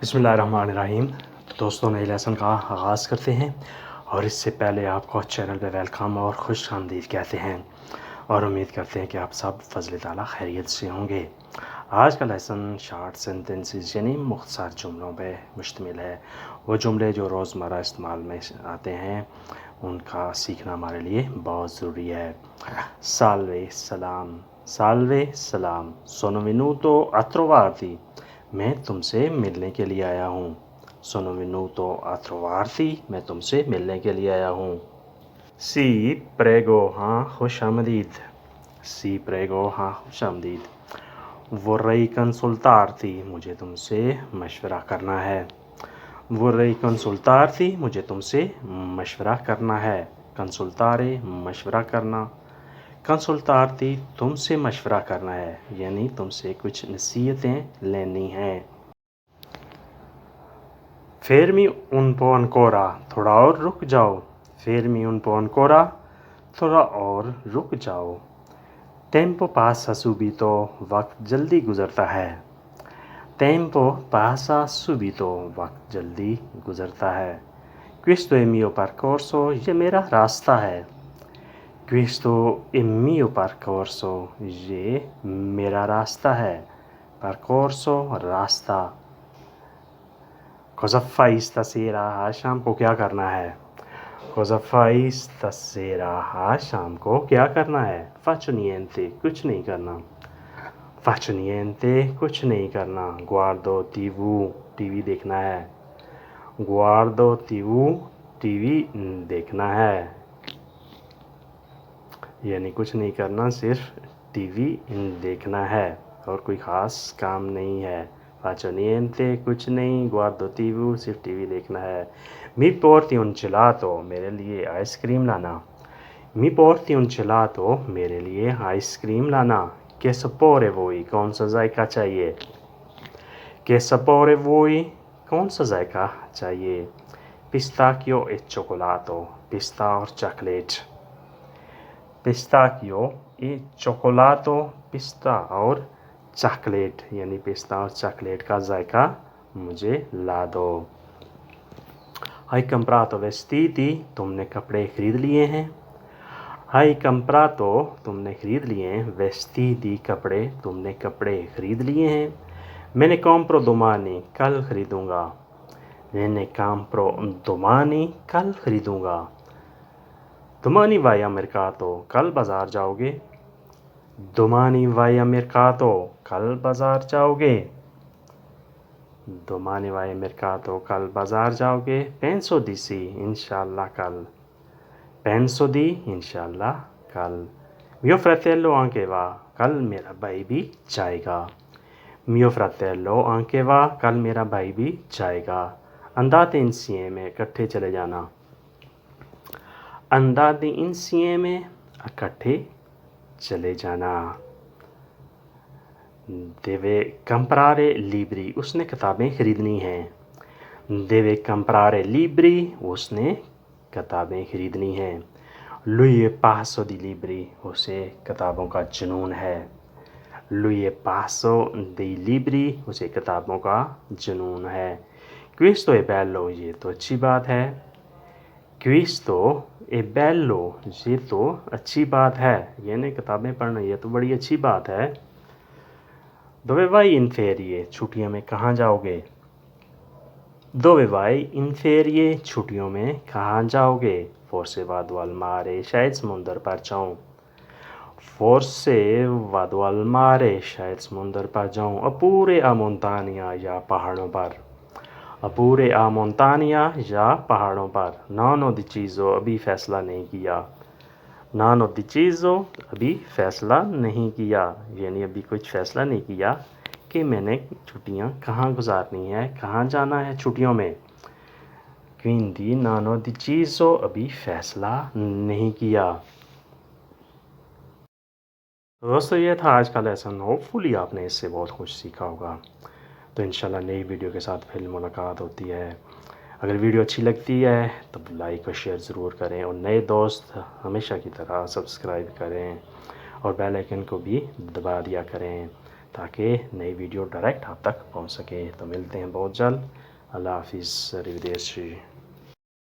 बिस्मिल्लाहिर्रहमानिर्रहीम। दोस्तों, नए लेसन का आगाज़ करते हैं और इससे पहले आपको चैनल पे वेलकम और खुश आमदीद कहते हैं और उम्मीद करते हैं कि आप सब फ़ज़ल ताला खैरियत से होंगे। आज का लेसन शॉर्ट सेंटेंसेस यानी मुख्तसर जुमलों पे मुश्तमिल है। वो जुमले जो रोज़मर्रा इस्तेमाल में आते हैं उनका सीखना हमारे लिए बहुत ज़रूरी है। साल्वे सलाम, साल्वे सलाम, sono venuto a trovarti, मैं तुमसे मिलने के लिए आया हूँ। sono venuto a trovarti, मैं तुमसे मिलने के लिए आया हूँ। सी प्रेगो, हाँ खुश आमदीद। सी प्रेगो, हाँ खुश आमदीद। vorrei consultarti, मुझे तुमसे मशवरा करना है। vorrei consultarti, मुझे तुमसे मशवरा करना है। consultare, मशवरा करना। कंसल्टार्ती, तुमसे मशवरा करना है यानी तुमसे कुछ नसीहतें लेनी हैं। फेरमी उन पो अनकोरा, थोड़ा और रुक जाओ। फेरमी उन पो अनकोरा, थोड़ा और रुक जाओ। टेम्पो पासा सुबीतो, वक्त जल्दी गुजरता है। टेम्पो पासा सुबीतो, वक्त जल्दी गुजरता है। क्विस्तो è mio percorso, ये मेरा रास्ता है। Questo è mio percorso, ये मेरा रास्ता है। percorso, रास्ता। Cosa fai stasera, आज शाम को क्या करना है। Cosa fai stasera, आज शाम को क्या करना है। Faccio niente, कुछ नहीं करना। Faccio niente, कुछ नहीं करना। Guardo TV, टीवी देखना है। Guardo TV, टीवी देखना है यानी कुछ नहीं करना, सिर्फ टीवी देखना है और कोई ख़ास काम नहीं है। faccio niente, कुछ नहीं। guardo TV, सिर्फ टीवी देखना है। mi porti un gelato, मेरे लिए आइसक्रीम लाना। mi porti un gelato, मेरे लिए आइसक्रीम लाना। che sapore vuoi, कौन सा जायका चाहिए। che sapore vuoi, कौन सा जायका चाहिए। pistacchio e cioccolato, पिस्ता और चॉकलेट। पिस्ताकियो ये चॉकलातो, पिस्ता और चॉकलेट यानी पिस्ता और चॉकलेट का जायका मुझे ला दो। Hai comprato vestiti, तुमने कपड़े खरीद लिए हैं। Hai comprato, तुमने खरीद लिए हैं। vestiti, कपड़े, तुमने कपड़े खरीद लिए हैं। Me ne compro domani, कल खरीदूंगा। Me ne compro domani, कल खरीदूंगा। Domani vai a mercato, कल बाज़ार जाओगे। Domani vai a mercato, कल बाज़ार जाओगे। Domani vai a mercato, कल बाज़ार जाओगे। Penso di sì, इंशाल्लाह कल। Penso di, इंशाल्लाह कल। Mio fratello anche va, कल मेरा भाई भी जाएगा। Mio fratello anche va, कल मेरा भाई भी जाएगा। Andate insieme, इकट्ठे चले जाना। Andate insieme, इकट्ठे चले जाना। Deve comprare libri, उसने किताबें खरीदनी हैं। Deve comprare libri, उसने किताबें खरीदनी हैं। Lui è pazzo di libri, उसे किताबों का जुनून है। Lui è pazzo dei libri, उसे किताबों का जुनून है। Questo è bello, ये तो अच्छी बात है। Questo è bello, ये तो अच्छी बात है यानी किताबें पढ़ना ये तो बड़ी अच्छी बात है। Dove vai in ferie, छुट्टियों में कहाँ जाओगे। Dove vai in ferie, छुट्टियों में कहाँ जाओगे। Forse vado al mare, शायद समुंदर पर जाऊँ। Forse vado al mare, शायद समुंदर पर जाऊँ। Oppure a montagna, या पहाड़ों पर। Oppure a montagna, या पहाड़ों पर। Non ho deciso, अभी फैसला नहीं किया। Non ho deciso, अभी फैसला नहीं किया यानी अभी कुछ फैसला नहीं किया कि मैंने छुट्टियां कहाँ गुजारनी है, कहाँ जाना है छुट्टियों में। Quindi non ho deciso, अभी फैसला नहीं किया। तो दोस्तों, ये था आज का लेसन। होपफुली आपने इससे बहुत कुछ सीखा होगा। तो इंशाल्लाह नई वीडियो के साथ फिर मुलाकात होती है। अगर वीडियो अच्छी लगती है तो लाइक और शेयर ज़रूर करें और नए दोस्त हमेशा की तरह सब्सक्राइब करें और बेल आइकन को भी दबा दिया करें ताकि नई वीडियो डायरेक्ट आप तक पहुंच सके। तो मिलते हैं बहुत जल्द। अल्लाह हाफिज़। arrivederci।